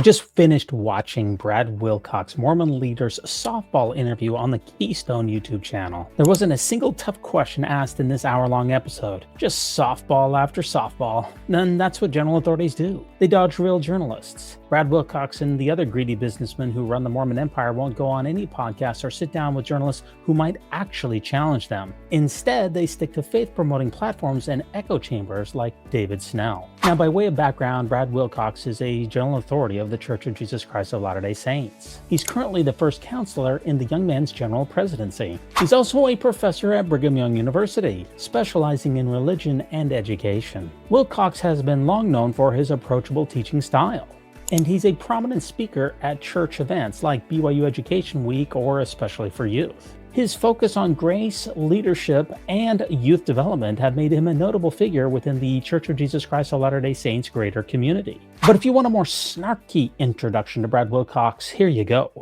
just finished watching Brad Wilcox, Mormon leader's softball interview on the Keystone YouTube channel. There wasn't a single tough question asked in this hour-long episode. Just softball after softball. And that's what general authorities do. They dodge real journalists. Brad Wilcox and the other greedy businessmen who run the Mormon Empire won't go on any podcasts or sit down with journalists who might actually challenge them. Instead, they stick to faith-promoting platforms and echo chambers like David Snell. Now, by way of background, Brad Wilcox is a general authority of the Church of Jesus Christ of Latter-day Saints. He's currently the first counselor in the Young Men's General Presidency. He's also a professor at Brigham Young University, specializing in religion and education. Wilcox has been long known for his approachable teaching style, and he's a prominent speaker at church events like BYU Education Week or Especially for Youth. His focus on grace, leadership, and youth development have made him a notable figure within the Church of Jesus Christ of Latter-day Saints greater community. But if you want a more snarky introduction to Brad Wilcox, here you go.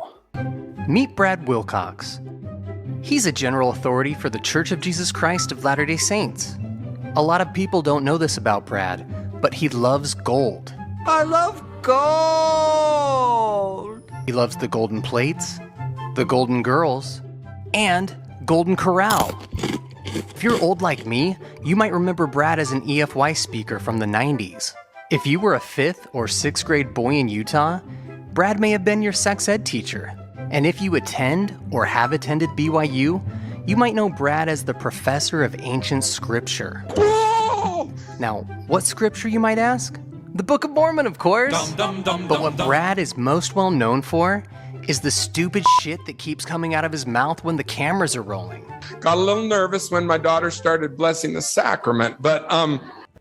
Meet Brad Wilcox. He's a general authority for the Church of Jesus Christ of Latter-day Saints. A lot of people don't know this about Brad, but he loves gold. I love gold! He loves the golden plates, the golden girls, and Golden Corral. If you're old like me, you might remember Brad as an EFY speaker from the 90s. If you were a 5th or 6th grade boy in Utah, Brad may have been your sex ed teacher. And if you attend or have attended BYU, you might know Brad as the professor of ancient scripture. Now, what scripture, you might ask? The Book of Mormon, of course. But what Brad is most well known for is the stupid shit that keeps coming out of his mouth when the cameras are rolling. Got a little nervous when my daughter started blessing the sacrament, but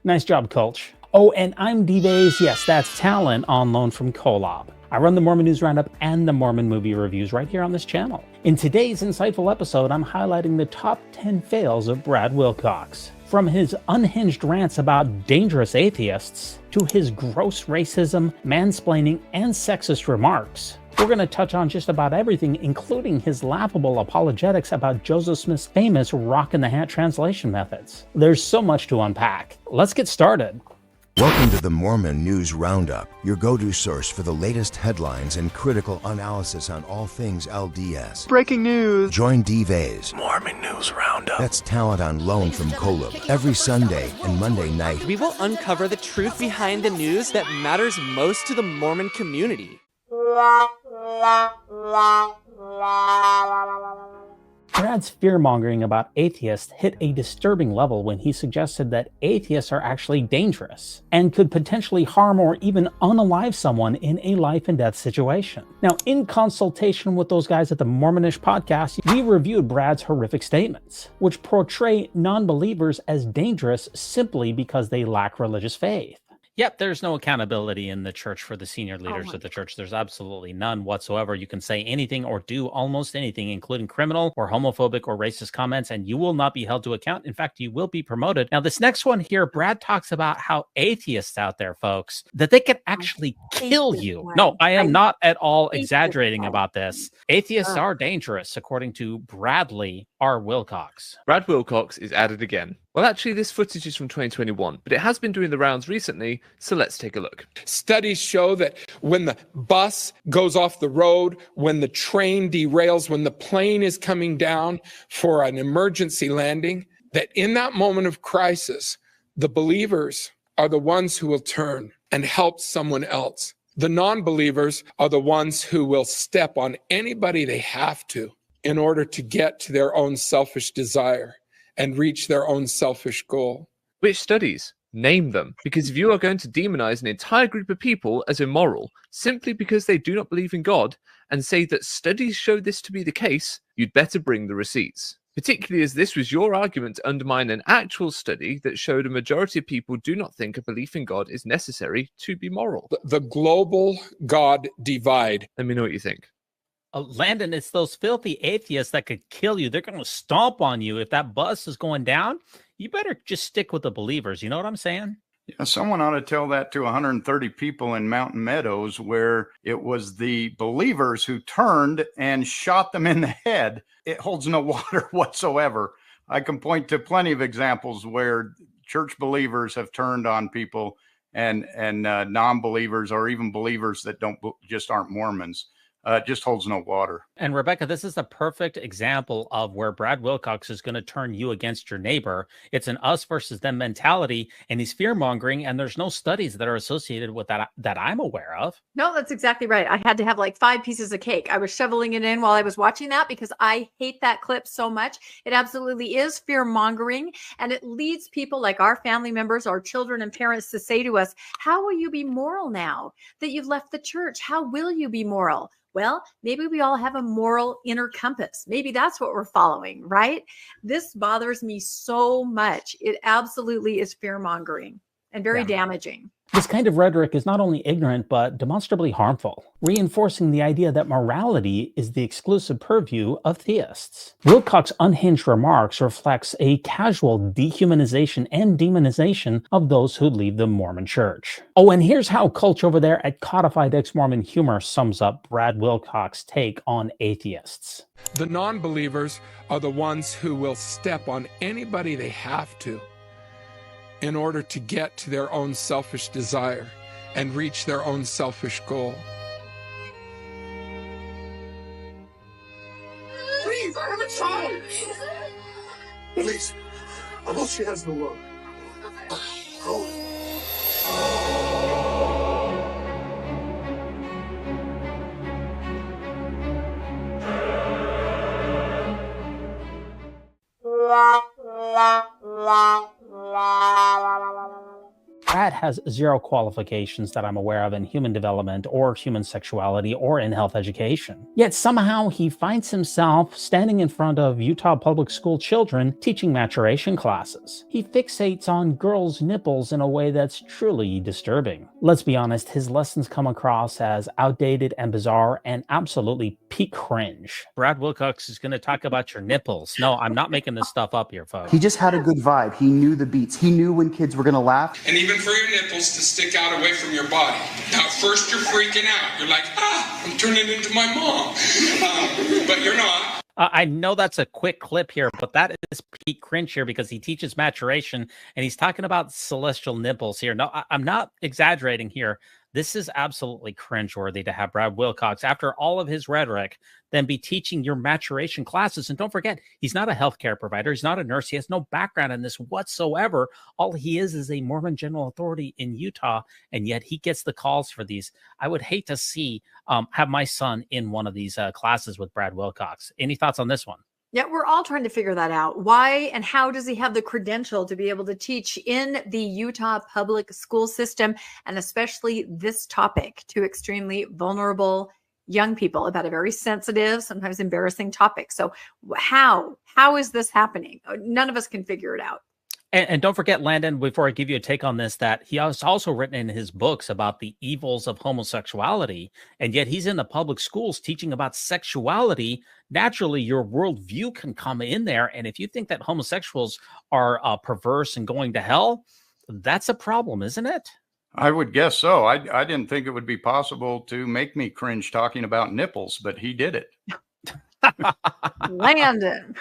Nice job, Coach. Oh, and I'm D-Bays. Yes, that's talent on loan from Kolob. I run the Mormon News Roundup and the Mormon movie reviews right here on this channel. In today's insightful episode, I'm highlighting the top 10 fails of Brad Wilcox. From his unhinged rants about dangerous atheists, to his gross racism, mansplaining, and sexist remarks. We're going to touch on just about everything, including his laughable apologetics about Joseph Smith's famous Rock in the Hat translation methods. There's so much to unpack. Let's get started. Welcome to the Mormon News Roundup, your go-to source for the latest headlines and critical analysis on all things LDS. Breaking news. Join D-Vase. Mormon News Roundup. That's talent on loan from Kolob. Every Sunday and Monday night. We will uncover the truth behind the news that matters most to the Mormon community. Brad's fear-mongering about atheists hit a disturbing level when he suggested that atheists are actually dangerous and could potentially harm or even unalive someone in a life-and-death situation. Now, in consultation with those guys at the Mormonish podcast, we reviewed Brad's horrific statements, which portray non-believers as dangerous simply because they lack religious faith. Yep, there's no accountability in the church for the senior leaders of the church. There's absolutely none whatsoever. You can say anything or do almost anything, including criminal or homophobic or racist comments, and you will not be held to account. In fact, you will be promoted. Now, this next one here, Brad talks about how atheists out there, folks, that they can actually kill you. No, I am not at all exaggerating about this. Atheists are dangerous, according to Bradley R. Wilcox. Brad Wilcox is at it again. Well, actually, this footage is from 2021, but it has been doing the rounds recently, so let's take a look. studies show that when the bus goes off the road, when the train derails, when the plane is coming down for an emergency landing, that in that moment of crisis, the believers are the ones who will turn and help someone else. The non-believers are the ones who will step on anybody they have to in order to get to their own selfish desire and reach their own selfish goal. Which studies? Name them. Because if you are going to demonize an entire group of people as immoral simply because they do not believe in God and say that studies show this to be the case, you'd better bring the receipts. Particularly as this was your argument to undermine an actual study that showed a majority of people do not think a belief in God is necessary to be moral. The global God divide. Let me know what you think. Landon, it's those filthy atheists that could kill you. They're going to stomp on you. If that bus is going down, you better just stick with the believers. You know what I'm saying? Yeah, someone ought to tell that to 130 people in Mountain Meadows, where it was the believers who turned and shot them in the head. It holds no water whatsoever. I can point to plenty of examples where church believers have turned on people and non-believers or even believers that just aren't Mormons. It just holds no water. And Rebecca, this is a perfect example of where Brad Wilcox is going to turn you against your neighbor. It's an us versus them mentality, and he's fear-mongering, and there's no studies that are associated with that I'm aware of. No, that's exactly right. I had to have like 5 pieces of cake. I was shoveling it in while I was watching that because I hate that clip so much. It absolutely is fear-mongering, and it leads people like our family members, our children and parents to say to us, how will you be moral now that you've left the church? How will you be moral? Well, maybe we all have a moral inner compass. Maybe that's what we're following, right? This bothers me so much. It absolutely is fear-mongering and very damaging. This kind of rhetoric is not only ignorant, but demonstrably harmful, reinforcing the idea that morality is the exclusive purview of theists. Wilcox's unhinged remarks reflects a casual dehumanization and demonization of those who leave the Mormon church. Oh, and here's how Culch over there at Codified Exmormon Humor sums up Brad Wilcox's take on atheists. The non-believers are the ones who will step on anybody they have to in order to get to their own selfish desire and reach their own selfish goal. Please, I have a child. Please, all she has in the world. Brad has zero qualifications that I'm aware of in human development or human sexuality or in health education. Yet somehow he finds himself standing in front of Utah public school children teaching maturation classes. He fixates on girls' nipples in a way that's truly disturbing. Let's be honest, his lessons come across as outdated and bizarre and absolutely peak cringe. Brad Wilcox is going to talk about your nipples. No, I'm not making this stuff up here, folks. He just had a good vibe. He knew the beats. He knew when kids were going to laugh. And even for your nipples to stick out away from your body. Now, at first you're freaking out. You're like, I'm turning into my mom. But you're not. I know that's a quick clip here, but that is peak cringe here because he teaches maturation and he's talking about celestial nipples here. No, I'm not exaggerating here. This is absolutely cringeworthy to have Brad Wilcox, after all of his rhetoric, then be teaching your maturation classes. And don't forget, he's not a healthcare provider. He's not a nurse. He has no background in this whatsoever. All he is a Mormon general authority in Utah, and yet he gets the calls for these. I would hate to see have my son in one of these classes with Brad Wilcox. Any thoughts on this one? Yeah, we're all trying to figure that out. Why and how does he have the credential to be able to teach in the Utah public school system, and especially this topic to extremely vulnerable young people about a very sensitive, sometimes embarrassing topic? So how is this happening? None of us can figure it out. And don't forget, Landon, before I give you a take on this, that he has also written in his books about the evils of homosexuality, and yet he's in the public schools teaching about sexuality. Naturally, your worldview can come in there, and if you think that homosexuals are perverse and going to hell, that's a problem, isn't it? I would guess so. I didn't think it would be possible to make me cringe talking about nipples, but he did it. Landon.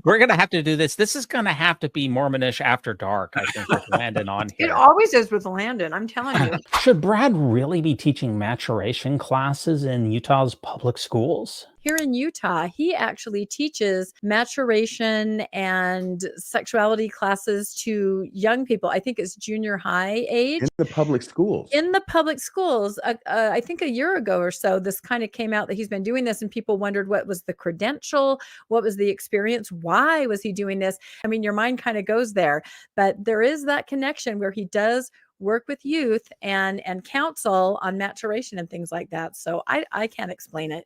We're going to have to do this. This is going to have to be Mormonish after dark, I think, with Landon on here. It always is with Landon, I'm telling you. Should Brad really be teaching maturation classes in Utah's public schools? Here in Utah, he actually teaches maturation and sexuality classes to young people. I think it's junior high age. In the public schools. In the public schools. I think a year ago or so, this kind of came out that he's been doing this, and people wondered what was the credential, what was the experience, why was he doing this? I mean, your mind kind of goes there, but there is that connection where he does work with youth and counsel on maturation and things like that. So I can't explain it.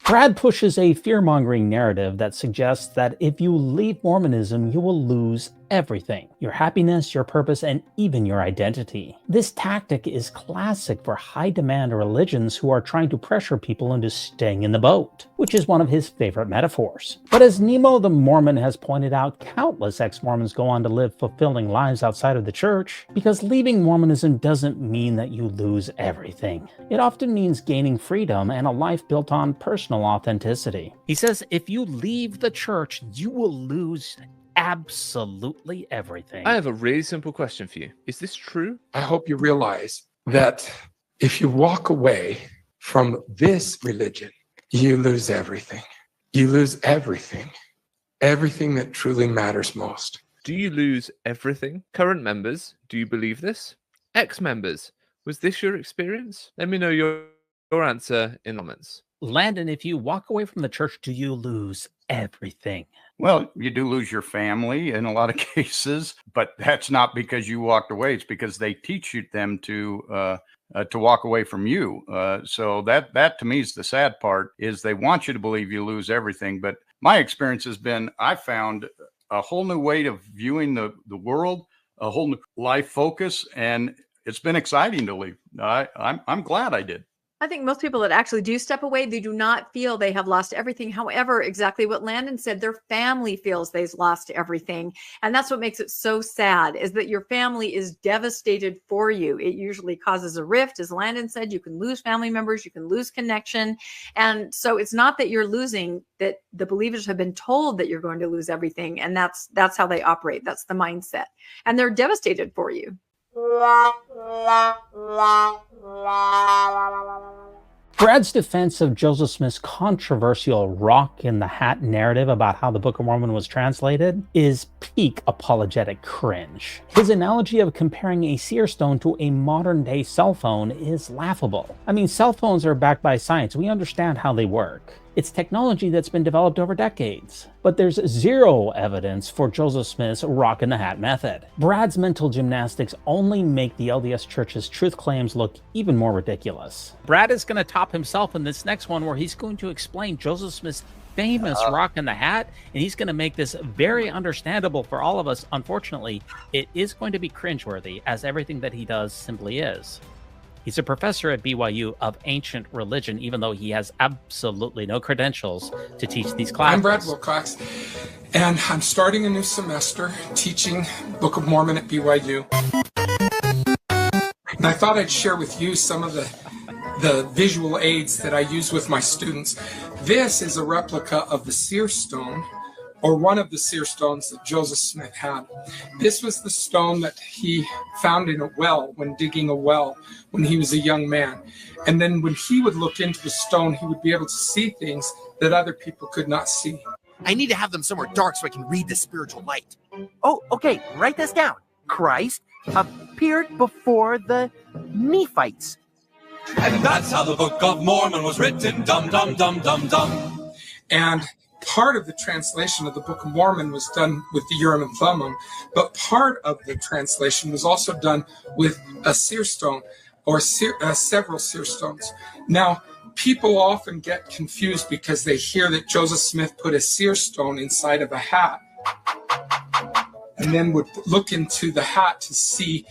Brad pushes a fear-mongering narrative that suggests that if you leave Mormonism, you will lose everything: your happiness, your purpose, and even your identity. This tactic is classic for high-demand religions who are trying to pressure people into staying in the boat, which is one of his favorite metaphors. But as Nemo the Mormon has pointed out, countless ex-Mormons go on to live fulfilling lives outside of the church, because leaving Mormonism doesn't mean that you lose everything. It often means gaining freedom and a life built on personal authenticity. He says if you leave the church, you will lose absolutely everything. I have a really simple question for you. Is this true? I hope you realize that if you walk away from this religion, you lose everything. You lose everything. Everything that truly matters most. Do you lose everything? Current members, do you believe this? Ex-members, was this your experience? Let me know your answer in the comments. Landon, if you walk away from the church, do you lose everything? Well, you do lose your family in a lot of cases, but that's not because you walked away. It's because they teach them to walk away from you. So that to me is the sad part, is they want you to believe you lose everything. But my experience has been, I found a whole new way of viewing the world, a whole new life focus, and it's been exciting to leave. I'm glad I did. I think most people that actually do step away, they do not feel they have lost everything. However, exactly what Landon said, their family feels they've lost everything. And that's what makes it so sad, is that your family is devastated for you. It usually causes a rift. As Landon said, you can lose family members, you can lose connection. And so it's not that you're losing, that the believers have been told that you're going to lose everything. And that's how they operate. That's the mindset. And they're devastated for you. Brad's defense of Joseph Smith's controversial rock in the hat narrative about how the Book of Mormon was translated is peak apologetic cringe. His analogy of comparing a seer stone to a modern-day cell phone is laughable. I mean, cell phones are backed by science. We understand how they work. It's technology that's been developed over decades. But there's zero evidence for Joseph Smith's rock in the hat method. Brad's mental gymnastics only make the LDS Church's truth claims look even more ridiculous. Brad is going to top himself in this next one, where he's going to explain Joseph Smith's famous rock in the hat, and he's going to make this very understandable for all of us. Unfortunately, it is going to be cringeworthy, as everything that he does simply is. He's a professor at BYU of ancient religion, even though he has absolutely no credentials to teach these classes. I'm Brad Wilcox, and I'm starting a new semester teaching Book of Mormon at BYU. And I thought I'd share with you some of the visual aids that I use with my students. This is a replica of the seer stone, or one of the seer stones that Joseph Smith had. This was the stone that he found in a well when digging a well when he was a young man. And then when he would look into the stone, he would be able to see things that other people could not see. I need to have them somewhere dark so I can read the spiritual light. Oh, okay, write this down. Christ appeared before the Nephites. And that's how the Book of Mormon was written. Dum, dum, dum, dum, dum. And part of the translation of the Book of Mormon was done with the Urim and Thummim, but part of the translation was also done with a seer stone, or several seer stones. Now, people often get confused because they hear that Joseph Smith put a seer stone inside of a hat and then would look into the hat to see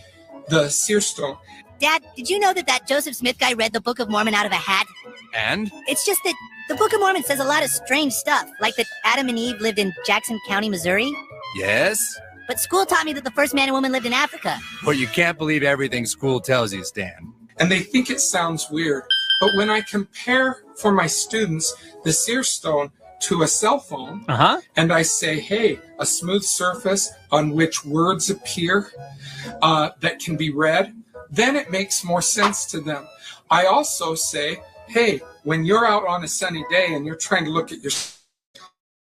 the seer stone. Dad, did you know that Joseph Smith guy read the Book of Mormon out of a hat? And? It's just that the Book of Mormon says a lot of strange stuff, like that Adam and Eve lived in Jackson County, Missouri. Yes? But school taught me that the first man and woman lived in Africa. But you can't believe everything school tells you, Stan. And they think it sounds weird, but when I compare for my students the seer stone to a cell phone, and I say, hey, a smooth surface on which words appear that can be read, then it makes more sense to them. I also say, hey, when you're out on a sunny day and you're trying to look at your,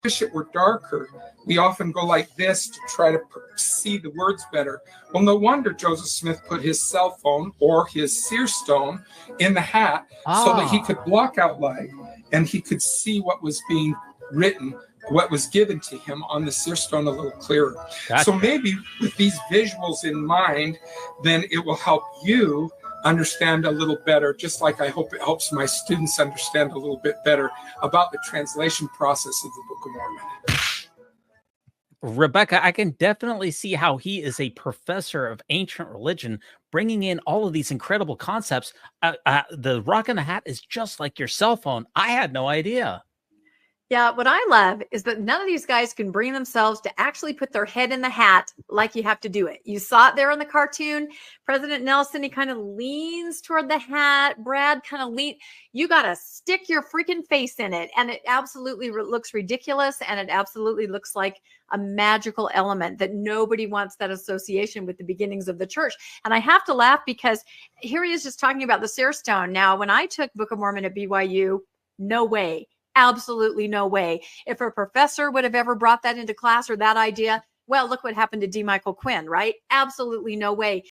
wish it were darker. We often go like this to try to see the words better. Well, no wonder Joseph Smith put his cell phone or his seer stone in the hat so that he could block out light and he could see what was being written, what was given to him on the seer stone a little clearer. Gotcha. So maybe with these visuals in mind, then it will help you understand a little better, just like I hope it helps my students understand a little bit better about the translation process of the Book of Mormon. Rebecca, I can definitely see how he is a professor of ancient religion, bringing in all of these incredible concepts. The rock in the hat is just like your cell phone. I had no idea. Yeah, what I love is that none of these guys can bring themselves to actually put their head in the hat like you have to do it. You saw it there in the cartoon. President Nelson, he kind of leans toward the hat. Brad kind of lean. You got to stick your freaking face in it. And it absolutely looks ridiculous. And it absolutely looks like a magical element that nobody wants that association with the beginnings of the church. And I have to laugh because here he is just talking about the seer stone. Now, when I took Book of Mormon at BYU, no way. Absolutely no way. If a professor would have ever brought that into class or that idea, well, look what happened to D. Michael Quinn, right? Absolutely no way.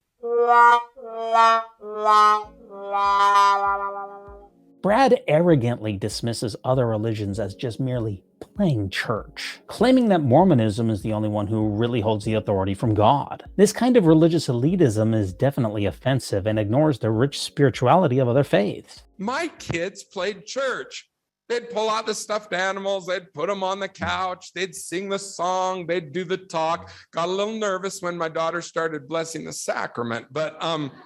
Brad arrogantly dismisses other religions as just merely playing church, claiming that Mormonism is the only one who really holds the authority from God. This kind of religious elitism is definitely offensive and ignores the rich spirituality of other faiths. My kids played church. They'd pull out the stuffed animals, they'd put them on the couch, they'd sing the song, they'd do the talk. Got a little nervous when my daughter started blessing the sacrament, but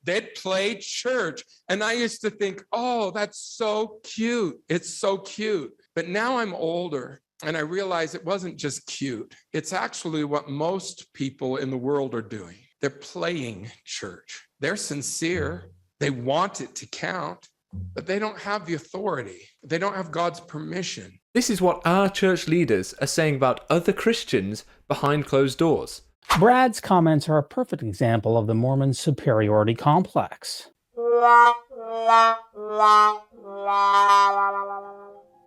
they'd play church. And I used to think, oh, that's so cute. It's so cute. But now I'm older and I realize it wasn't just cute. It's actually what most people in the world are doing. They're playing church. They're sincere. They want it to count. But they don't have the authority. They don't have God's permission. This is what our church leaders are saying about other Christians behind closed doors. Brad's comments are a perfect example of the Mormon superiority complex.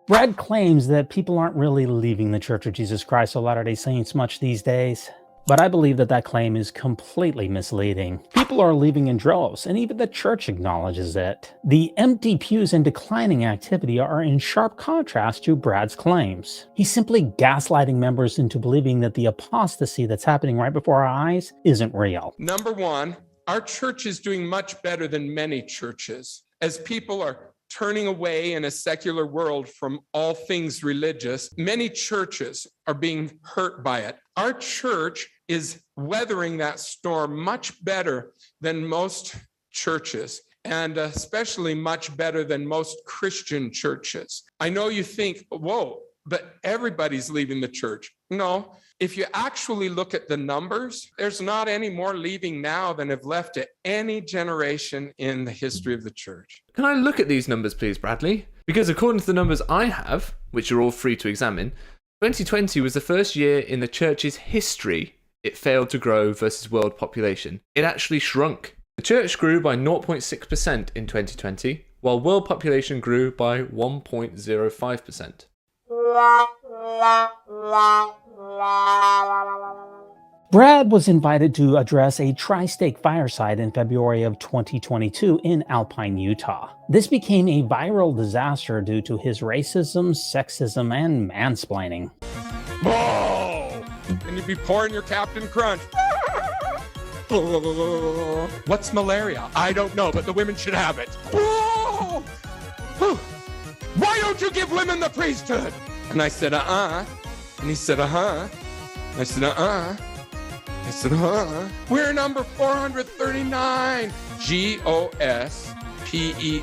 Brad claims that people aren't really leaving the Church of Jesus Christ of Latter-day Saints much these days. But I believe that that claim is completely misleading. People are leaving in droves, and even the church acknowledges it. The empty pews and declining activity are in sharp contrast to Brad's claims. He's simply gaslighting members into believing that the apostasy that's happening right before our eyes isn't real. Number one, our church is doing much better than many churches. As people are turning away in a secular world from all things religious, many churches are being hurt by it. Our church is weathering that storm much better than most churches, and especially much better than most Christian churches. I know you think, whoa, but everybody's leaving the church. No, if you actually look at the numbers, there's not any more leaving now than have left at any generation in the history of the church. Can I look at these numbers, please, Bradley? Because according to the numbers I have, which are all free to examine, 2020 was the first year in the church's history it failed to grow versus world population. It actually shrunk. The church grew by 0.6% in 2020, while world population grew by 1.05%. Brad was invited to address a tri-stake fireside in February of 2022 in Alpine, Utah. This became a viral disaster due to his racism, sexism, and mansplaining. Oh! And you'd be pouring your Captain Crunch. What's malaria? I don't know, but the women should have it. Oh! Why don't you give women the priesthood? And I said, And he said, I said, I said, We're number 439.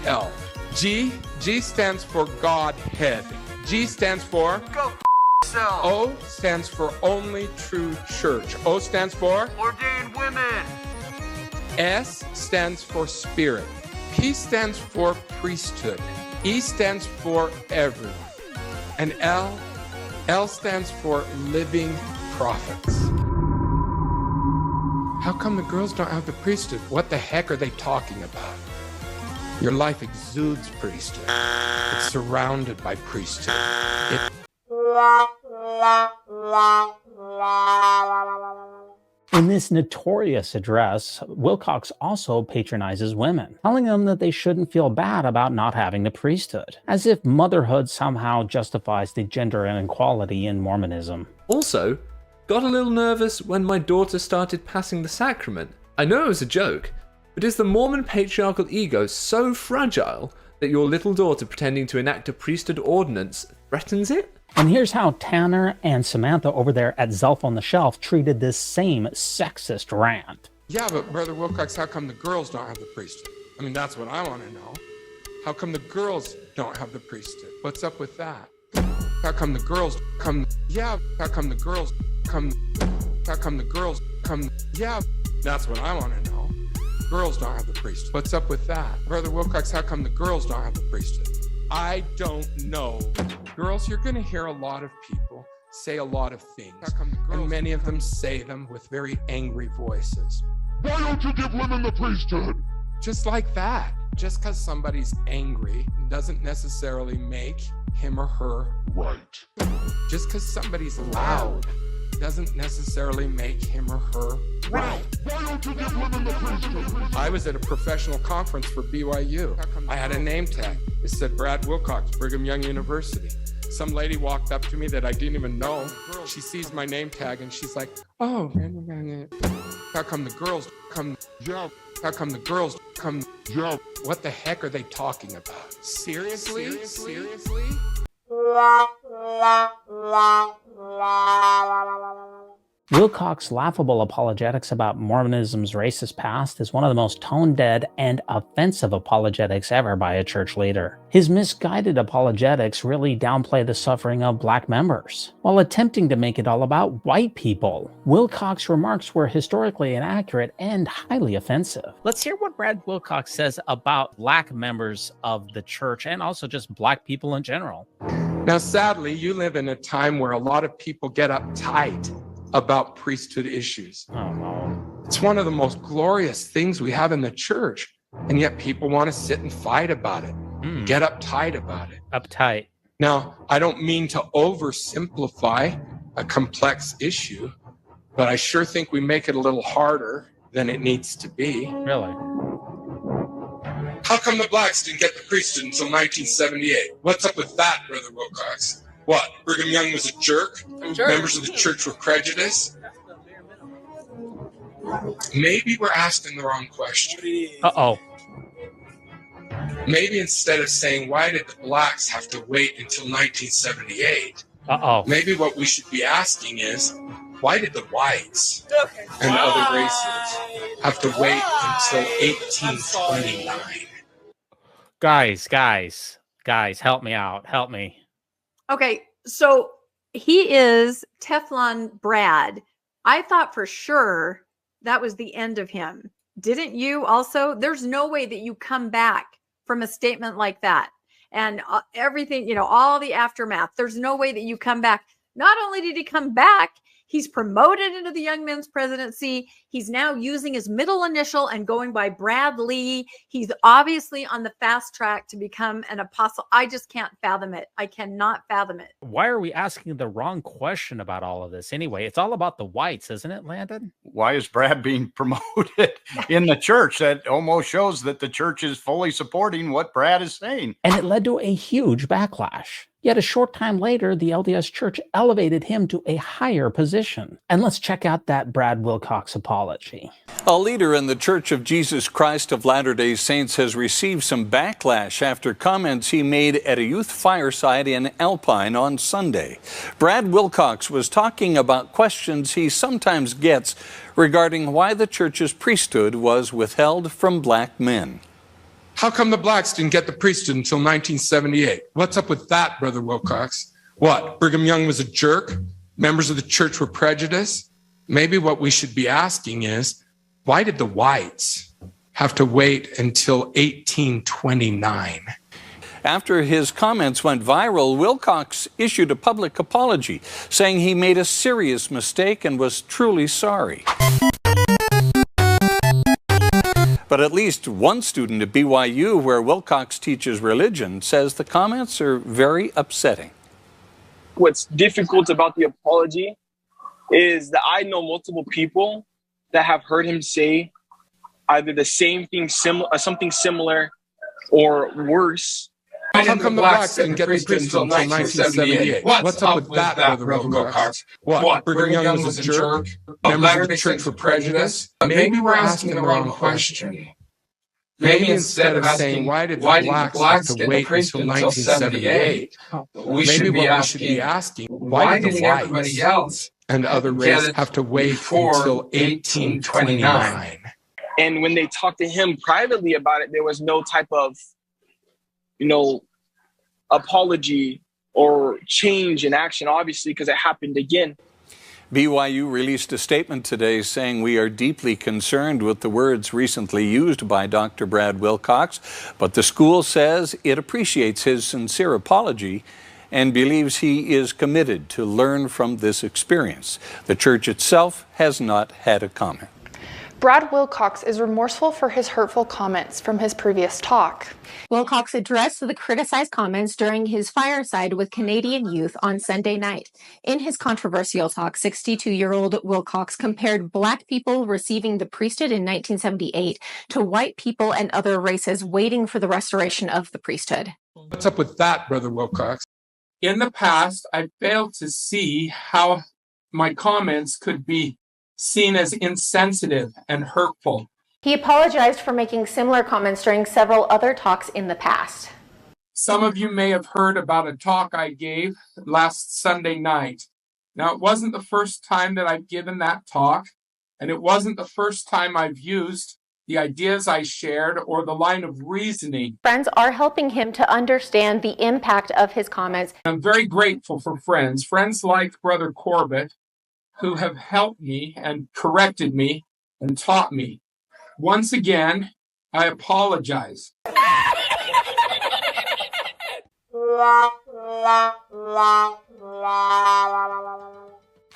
Gospel. G stands for Godhead. G stands for Go yourself. O stands for Only True Church. O stands for Ordained women. S stands for Spirit. P stands for Priesthood. E stands for Everyone. And L stands for Living Prophets. How come the girls don't have the priesthood? What the heck are they talking about? Your life exudes priesthood. It's surrounded by priesthood. In this notorious address, Wilcox also patronizes women, telling them that they shouldn't feel bad about not having the priesthood, as if motherhood somehow justifies the gender inequality in Mormonism. Also, got a little nervous when my daughter started passing the sacrament. I know it was a joke, but is the Mormon patriarchal ego so fragile that your little daughter pretending to enact a priesthood ordinance threatens it? And here's how Tanner and Samantha over there at Zelf on the Shelf treated this same sexist rant. Yeah, but Brother Wilcox, how come the girls don't have the priesthood? I mean, that's what I want to know. How come the girls don't have the priesthood? What's up with that? How come the girls come? Yeah, how come the girls come? How come the girls come? Yeah, that's what I want to know. Girls don't have the priesthood. What's up with that? Brother Wilcox, how come the girls don't have the priesthood? I don't know. Girls, you're going to hear a lot of people say a lot of things, and many of them say them with very angry voices. Why don't you give women the priesthood? Just like that. Just because somebody's angry doesn't necessarily make him or her right. Just because somebody's loud doesn't necessarily make him or her right. Why don't you give women the priesthood? I was at a professional conference for BYU. I had a name tag. It said Brad Wilcox, Brigham Young University. Some lady walked up to me that I didn't even know. She sees my name tag and she's like, oh, how come the girls come? Yeah. How come the girls come? Yeah. What the heck are they talking about? Seriously? Seriously? Wilcox's laughable apologetics about Mormonism's racist past is one of the most tone-dead and offensive apologetics ever by a church leader. His misguided apologetics really downplay the suffering of black members, while attempting to make it all about white people. Wilcox's remarks were historically inaccurate and highly offensive. Let's hear what Brad Wilcox says about black members of the church and also just black people in general. Now, sadly, you live in a time where a lot of people get uptight about priesthood issues. Oh, no. It's one of the most glorious things we have in the church, and yet people want to sit and fight about it, get uptight about it. Uptight. Now, I don't mean to oversimplify a complex issue, but I sure think we make it a little harder than it needs to be. Really? How come the blacks didn't get the priesthood until 1978? What's up with that, Brother Wilcox? What, Brigham Young was a jerk? Members of the church were prejudiced? Maybe we're asking the wrong question. Uh-oh. Maybe instead of saying, why did the blacks have to wait until 1978? Uh-oh. Maybe what we should be asking is, why did the whites and other races have to wait until 1829? Guys, help me out. Help me. Okay, so he is Teflon Brad. I thought for sure that was the end of him. Didn't you also? There's no way that you come back from a statement like that. And everything, all the aftermath, there's no way that you come back. Not only did he come back, he's promoted into the Young Men's presidency. He's now using his middle initial and going by Brad Lee. He's obviously on the fast track to become an apostle. I just can't fathom it. I cannot fathom it. Why are we asking the wrong question about all of this anyway? It's all about the whites, isn't it, Landon? Why is Brad being promoted in the church? That almost shows that the church is fully supporting what Brad is saying. And it led to a huge backlash. Yet a short time later, the LDS Church elevated him to a higher position. And let's check out that Brad Wilcox apology. A leader in the Church of Jesus Christ of Latter-day Saints has received some backlash after comments he made at a youth fireside in Alpine on Sunday. Brad Wilcox was talking about questions he sometimes gets regarding why the church's priesthood was withheld from black men. How come the blacks didn't get the priesthood until 1978? What's up with that, Brother Wilcox? What, Brigham Young was a jerk? Members of the church were prejudiced? Maybe what we should be asking is, why did the whites have to wait until 1829? After his comments went viral, Wilcox issued a public apology, saying he made a serious mistake and was truly sorry. But at least one student at BYU, where Wilcox teaches religion, says the comments are very upsetting. What's difficult about the apology is that I know multiple people that have heard him say either the same thing, something similar, or worse. How come the blacks didn't get the priesthood until 1978? What's up with that, Brother Wilcox? What, Brigham Young was a jerk? Members of the church were prejudiced? Maybe we're asking the wrong question. Maybe instead of saying, why did the blacks have to wait until 1978, maybe what we should be asking, why did the whites and other races have to wait until 1829? And when they talked to him privately about it, there was no type of, apology or change in action, obviously, because it happened again. BYU released a statement today saying, "We are deeply concerned with the words recently used by Dr. Brad Wilcox, but the school says it appreciates his sincere apology and believes he is committed to learn from this experience." The church itself has not had a comment. Brad Wilcox is remorseful for his hurtful comments from his previous talk. Wilcox addressed the criticized comments during his fireside with Canadian youth on Sunday night. In his controversial talk, 62-year-old Wilcox compared Black people receiving the priesthood in 1978 to white people and other races waiting for the restoration of the priesthood. What's up with that, Brother Wilcox? In the past, I failed to see how my comments could be seen as insensitive and hurtful. He apologized for making similar comments during several other talks in the past. Some of you may have heard about a talk I gave last Sunday night. Now, it wasn't the first time that I've given that talk, and it wasn't the first time I've used the ideas I shared or the line of reasoning. Friends are helping him to understand the impact of his comments. I'm very grateful for friends like Brother Corbett, who have helped me and corrected me and taught me. Once again, I apologize.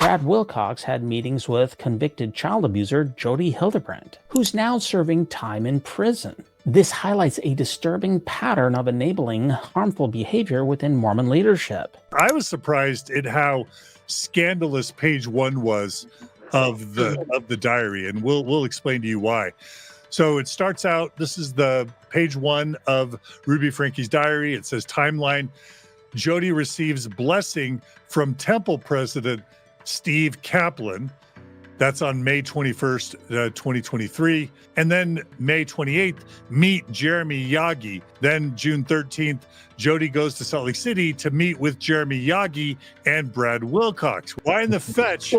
Brad Wilcox had meetings with convicted child abuser Jody Hildebrandt, who's now serving time in prison. This highlights a disturbing pattern of enabling harmful behavior within Mormon leadership. I was surprised at how scandalous page 1 was of the diary, and we'll explain to you why. So it starts out, this is the page 1 of Ruby Frankie's diary. It says, timeline: Jody receives blessing from Temple President Steve Kaplan. That's on May 21st, 2023. And then May 28th, meet Jeremy Yagi. Then June 13th, Jody goes to Salt Lake City to meet with Jeremy Yagi and Brad Wilcox. Why in the fetch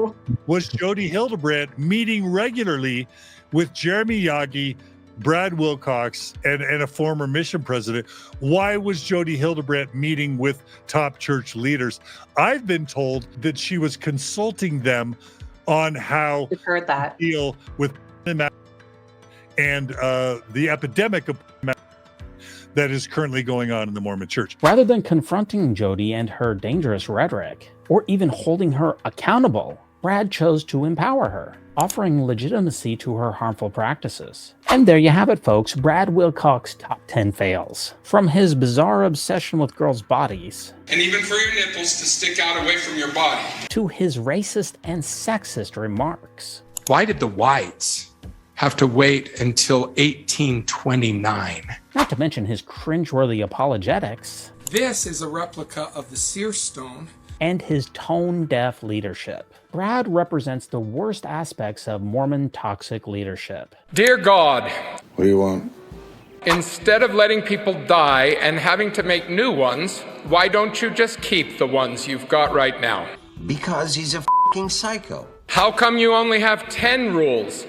was Jody Hildebrandt meeting regularly with Jeremy Yagi, Brad Wilcox, and a former mission president? Why was Jody Hildebrandt meeting with top church leaders? I've been told that she was consulting them on how to deal with and the epidemic of that is currently going on in the Mormon Church. Rather than confronting Jody and her dangerous rhetoric, or even holding her accountable, Brad chose to empower her, offering legitimacy to her harmful practices. And there you have it, folks, Brad Wilcox top 10 fails. From his bizarre obsession with girls' bodies, And even for your nipples to stick out away from your body, to his racist and sexist remarks. Why did the whites have to wait until 1829? Not to mention his cringeworthy apologetics. This is a replica of the seer stone. And his tone-deaf leadership. Brad represents the worst aspects of Mormon toxic leadership. Dear God, what do you want? Instead of letting people die and having to make new ones, why don't you just keep the ones you've got right now? Because he's a f***ing psycho. How come you only have 10 rules?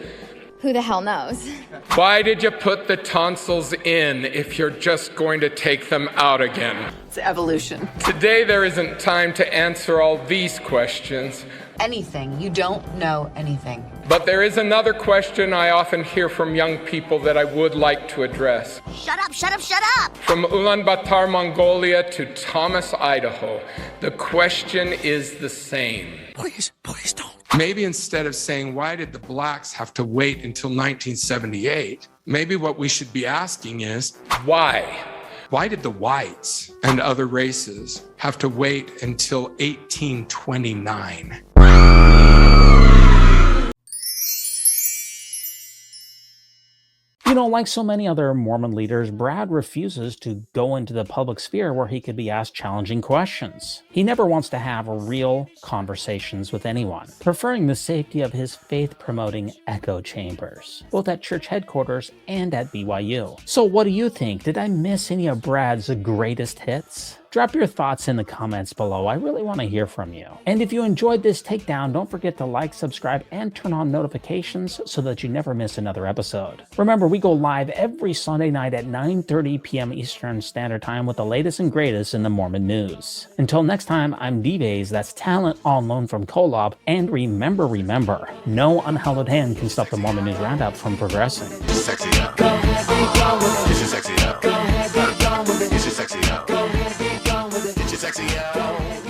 Who the hell knows? Why did you put the tonsils in if you're just going to take them out again? It's evolution. Today there isn't time to answer all these questions. Anything. You don't know anything. But there is another question I often hear from young people that I would like to address. Shut up, shut up, shut up! From Ulaanbaatar, Mongolia to Thomas, Idaho, the question is the same. Please don't. Maybe instead of saying, why did the blacks have to wait until 1978? Maybe what we should be asking is, why? Why did the whites and other races have to wait until 1829? Like so many other Mormon leaders, Brad refuses to go into the public sphere where he could be asked challenging questions. He never wants to have real conversations with anyone, preferring the safety of his faith-promoting echo chambers, both at church headquarters and at BYU. So what do you think? Did I miss any of Brad's greatest hits? Drop your thoughts in the comments below. I really want to hear from you. And if you enjoyed this takedown, don't forget to like, subscribe, and turn on notifications so that you never miss another episode. Remember, we go live every Sunday night at 9:30 p.m. Eastern Standard Time with the latest and greatest in the Mormon news. Until next time, I'm D-Days, that's talent on loan from Kolob, and remember, no unhallowed hand can stop the Mormon News Roundup from progressing. Sexy now. It's your sexy now. It's your sexy now. It's your sexy now.